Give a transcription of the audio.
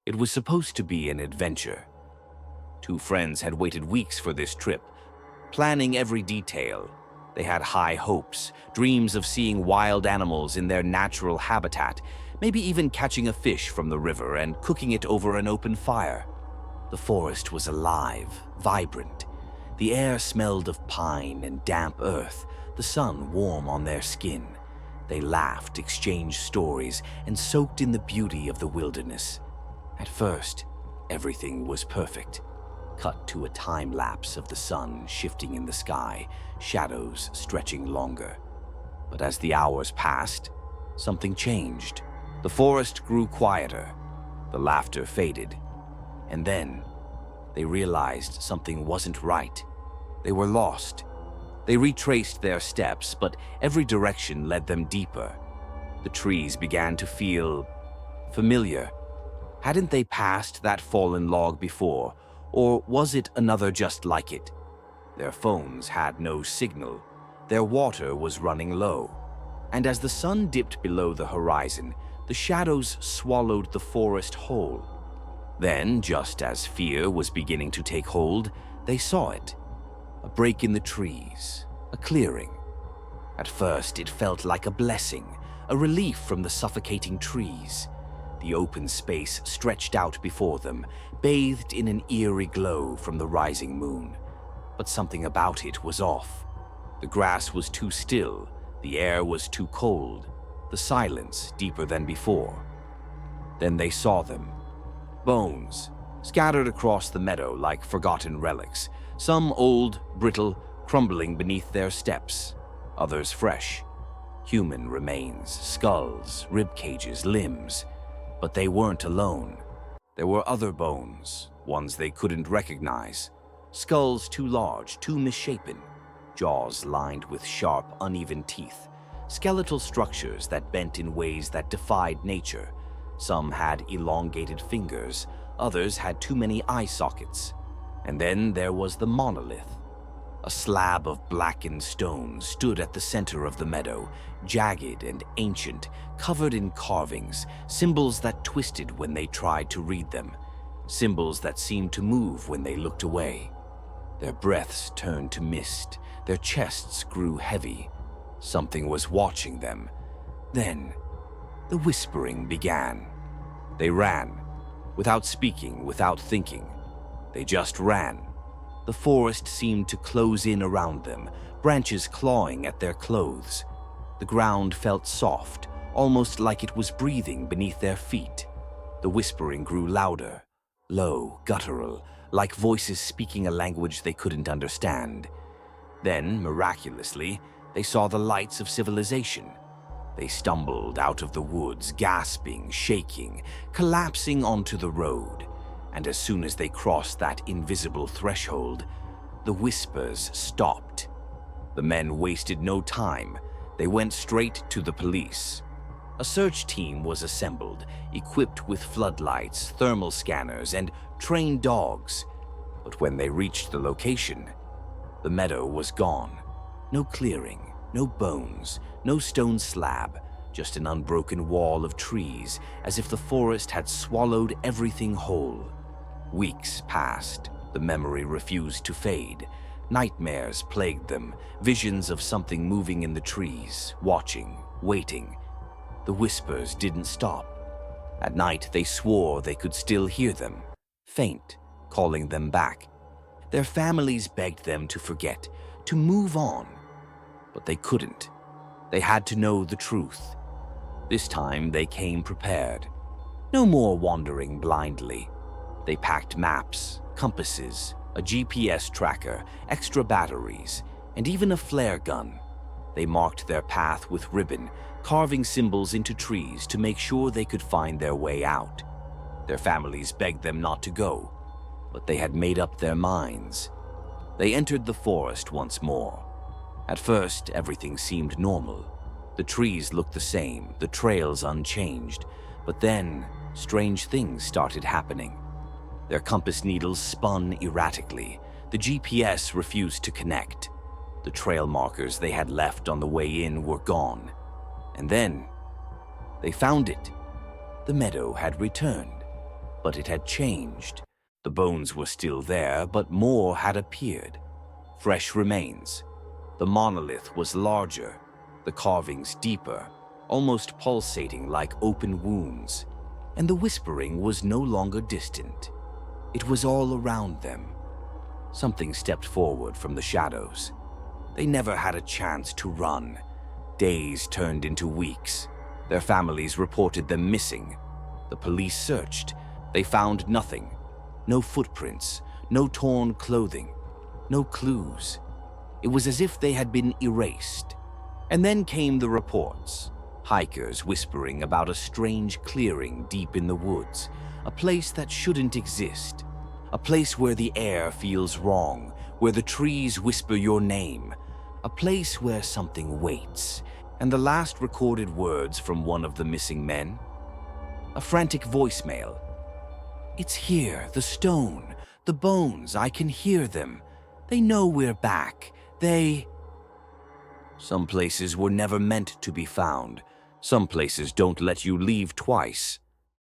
It was supposed to be an adventure. Two friends had waited weeks for this trip, planning every detail. They had high hopes, dreams of seeing wild animals in their natural habitat, maybe even catching a fish from the river and cooking it over an open fire. The forest was alive, vibrant. The air smelled of pine and damp earth, the sun warm on their skin. They laughed, exchanged stories, and soaked in the beauty of the wilderness. At first, everything was perfect. Cut to a time lapse of the sun shifting in the sky, shadows stretching longer. But as the hours passed, something changed. The forest grew quieter. The laughter faded. And then, they realized something wasn't right. They were lost. They retraced their steps, but every direction led them deeper. The trees began to feel familiar. Hadn't they passed that fallen log before, or was it another just like it? Their phones had no signal. Their water was running low. And as the sun dipped below the horizon, the shadows swallowed the forest whole. Then, just as fear was beginning to take hold, they saw it. A break in the trees, a clearing. At first, it felt like a blessing, a relief from the suffocating trees. The open space stretched out before them, bathed in an eerie glow from the rising moon. But something about it was off. The grass was too still, the air was too cold, the silence deeper than before. Then they saw them. Bones, scattered across the meadow like forgotten relics, some old, brittle, crumbling beneath their steps, others fresh. Human remains, skulls, rib cages, limbs. But they weren't alone. There were other bones, ones they couldn't recognize. Skulls too large, too misshapen. Jaws lined with sharp, uneven teeth. Skeletal structures that bent in ways that defied nature. Some had elongated fingers, others had too many eye sockets. And then there was the monolith. A slab of blackened stone stood at the center of the meadow, jagged and ancient, covered in carvings, symbols that twisted when they tried to read them, symbols that seemed to move when they looked away. Their breaths turned to mist, their chests grew heavy. Something was watching them. Then, the whispering began. They ran, without speaking, without thinking. They just ran. The forest seemed to close in around them, branches clawing at their clothes. The ground felt soft, almost like it was breathing beneath their feet. The whispering grew louder, low, guttural, like voices speaking a language they couldn't understand. Then, miraculously, they saw the lights of civilization. They stumbled out of the woods, gasping, shaking, collapsing onto the road. And as soon as they crossed that invisible threshold, the whispers stopped. The men wasted no time. They went straight to the police. A search team was assembled, equipped with floodlights, thermal scanners, and trained dogs. But when they reached the location, the meadow was gone. No clearing, no bones, no stone slab, just an unbroken wall of trees, as if the forest had swallowed everything whole. Weeks passed. The memory refused to fade. Nightmares plagued them, visions of something moving in the trees, watching, waiting. The whispers didn't stop. At night, they swore they could still hear them, faint, calling them back. Their families begged them to forget, to move on. But they couldn't. They had to know the truth. This time, they came prepared. No more wandering blindly. They packed maps, compasses, a GPS tracker, extra batteries, and even a flare gun. They marked their path with ribbon, carving symbols into trees to make sure they could find their way out. Their families begged them not to go, but they had made up their minds. They entered the forest once more. At first, everything seemed normal. The trees looked the same, the trails unchanged, but then strange things started happening. Their compass needles spun erratically. The GPS refused to connect. The trail markers they had left on the way in were gone. And then, they found it. The meadow had returned. But it had changed. The bones were still there, but more had appeared. Fresh remains. The monolith was larger, the carvings deeper, almost pulsating like open wounds. And the whispering was no longer distant. It was all around them. Something stepped forward from the shadows. They never had a chance to run. Days turned into weeks. Their families reported them missing. The police searched. They found nothing. No footprints, no torn clothing, no clues. It was as if they had been erased. And then came the reports. Hikers whispering about a strange clearing deep in the woods, a place that shouldn't exist, a place where the air feels wrong, where the trees whisper your name, a place where something waits. And the last recorded words from one of the missing men? A frantic voicemail. "It's here, the stone, the bones, I can hear them. They know we're back. Some places were never meant to be found. Some places don't let you leave twice.